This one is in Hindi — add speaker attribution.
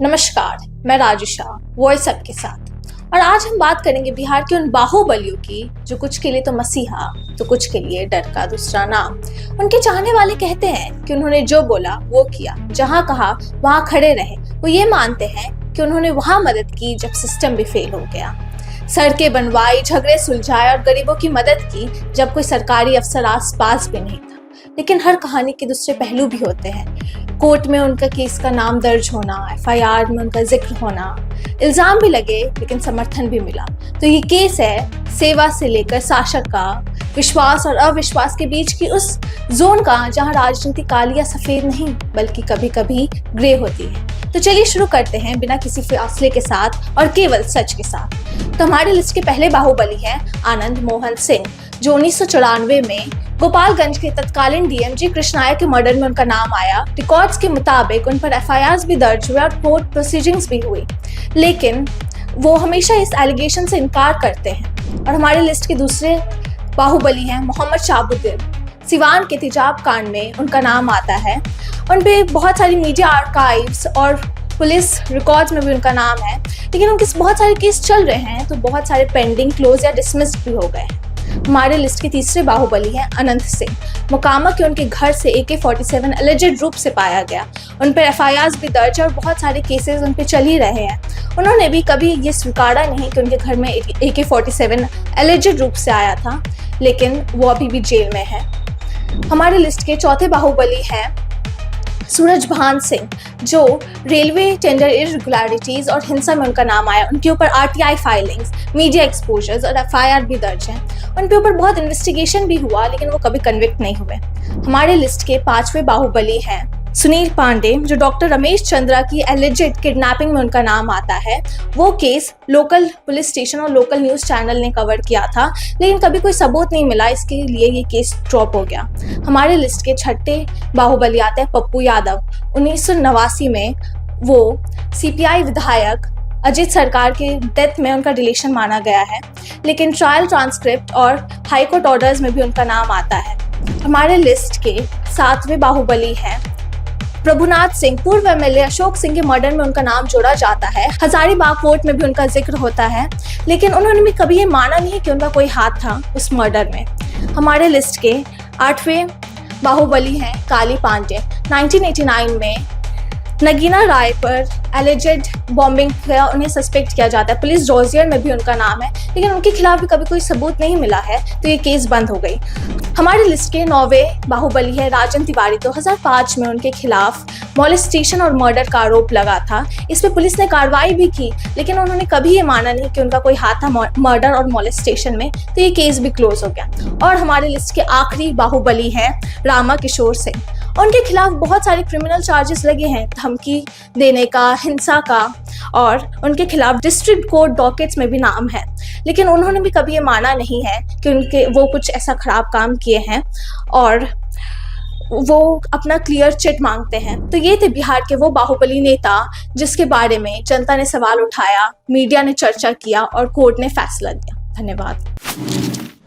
Speaker 1: नमस्कार, मैं राजुषा वॉइस अप के साथ। और आज हम बात करेंगे बिहार के उन बाहुबलियों की जो कुछ के लिए तो मसीहा तो कुछ के लिए डर का दूसरा नाम। उनके चाहने वाले कहते हैं कि उन्होंने जो बोला वो किया, जहां कहा वहां खड़े रहे। वो ये मानते हैं कि उन्होंने वहां मदद की जब सिस्टम भी फेल हो गया, सड़कें बनवाई, झगड़े सुलझाए और गरीबों की मदद की जब कोई सरकारी अफसर आस पास भी नहीं था। लेकिन हर कहानी के दूसरे पहलू भी होते हैं। कोर्ट में उनका केस का नाम दर्ज होना, एफआईआर में उनका जिक्र होना, इल्जाम भी लगे लेकिन समर्थन भी मिला। तो ये केस है सेवा से लेकर शासक का, विश्वास और अविश्वास के बीच की उस जोन का जहां राजनीति काली या सफेद नहीं बल्कि कभी कभी ग्रे होती है। तो चलिए शुरू करते हैं बिना किसी फासले के साथ और केवल सच के साथ। तो हमारी लिस्ट के पहले बाहुबली हैं आनंद मोहन सिंह, जो 1994 में गोपालगंज के तत्कालीन डीएमजी कृष्णाया के मर्डर में उनका नाम आया। रिकॉर्ड्स के मुताबिक उन पर एफआईआर भी दर्ज हुए और कोर्ट प्रोसीडिंग्स भी हुई, लेकिन वो हमेशा इस एलिगेशन से इनकार करते हैं। और हमारे लिस्ट के दूसरे बाहुबली हैं मोहम्मद शाहबुद्दीन। सिवान के तेजाब कांड में उनका नाम आता है। उन पे बहुत सारी मीडिया आर्काइव्स और पुलिस रिकॉर्ड्स में भी उनका नाम है, लेकिन उनके बहुत सारे केस चल रहे हैं तो बहुत सारे पेंडिंग, क्लोज या डिसमिस्ड भी हो गए हैं। हमारे लिस्ट के तीसरे बाहुबली हैं अनंत सिंह। मोकामा के उनके घर से AK-47 एलिजेड रूप से पाया गया। उन पर एफआईआर भी दर्ज और बहुत सारे केसेस उन पे चल ही रहे हैं। उन्होंने भी कभी ये स्वीकारा नहीं कि उनके घर में AK-47 एलिजेड रूप से आया था, लेकिन वो अभी भी जेल में है। हमारे लिस्ट के चौथे बाहुबली हैं सूरजभान सिंह, जो रेलवे टेंडर इरेगुलरिटीज और हिंसा में उनका नाम आया। उनके ऊपर RTI फाइलिंग्स, मीडिया एक्सपोजर्स और एफआईआर भी दर्ज हैं। उनके ऊपर बहुत इन्वेस्टिगेशन भी हुआ लेकिन वो कभी कन्विक्ट नहीं हुए। हमारे लिस्ट के पांचवें बाहुबली हैं सुनील पांडे, जो डॉक्टर रमेश चंद्रा की एलिजेड किडनैपिंग में उनका नाम आता है। वो केस लोकल पुलिस स्टेशन और लोकल न्यूज़ चैनल ने कवर किया था, लेकिन कभी कोई सबूत नहीं मिला, इसके लिए ये केस ड्रॉप हो गया। हमारे लिस्ट के छठे बाहुबली आते हैं पप्पू यादव। 1989 में वो CPI विधायक अजीत सरकार के डेथ में उनका रिलेशन माना गया है, लेकिन ट्रायल ट्रांसक्रिप्ट और हाईकोर्ट ऑर्डर्स में भी उनका नाम आता है। हमारे लिस्ट के सातवें बाहुबली हैं प्रभुनाथ सिंह। पूर्व MLA अशोक सिंह के मर्डर में उनका नाम जोड़ा जाता है। हजारीबाग कोर्ट में भी उनका जिक्र होता है, लेकिन उन्होंने भी कभी ये माना नहीं कि उनका कोई हाथ था उस मर्डर में। हमारे लिस्ट के आठवें बाहुबली हैं काली पांडे। 1989 में नगीना राय पर एलिजेड बॉम्बिंग का उन्हें सस्पेक्ट किया जाता है। पुलिस डॉजियर में भी उनका नाम है, लेकिन उनके खिलाफ भी कभी कोई सबूत नहीं मिला है, तो ये केस बंद हो गई। हमारी लिस्ट के 9वें बाहुबली है राजन तिवारी। 2005 में उनके खिलाफ मॉलेस्टेशन और मर्डर का आरोप लगा था। इस पे पुलिस ने कार्रवाई भी की, लेकिन उन्होंने कभी ये माना नहीं कि उनका कोई हाथ था मर्डर और मॉलेस्टेशन में, तो ये केस भी क्लोज हो गया। और हमारे लिस्ट के आखिरी बाहुबली है रामा किशोर सिंह। उनके खिलाफ बहुत सारे क्रिमिनल चार्जेस लगे हैं, धमकी देने का, हिंसा का, और उनके खिलाफ डिस्ट्रिक्ट कोर्ट डॉकेट्स में भी नाम है, लेकिन उन्होंने भी कभी ये माना नहीं है कि वो कुछ ऐसा खराब काम किए हैं और वो अपना क्लियर चिट मांगते हैं। तो ये थे बिहार के वो बाहुबली नेता जिसके बारे में जनता ने सवाल उठाया, मीडिया ने चर्चा किया और कोर्ट ने फैसला दिया। धन्यवाद।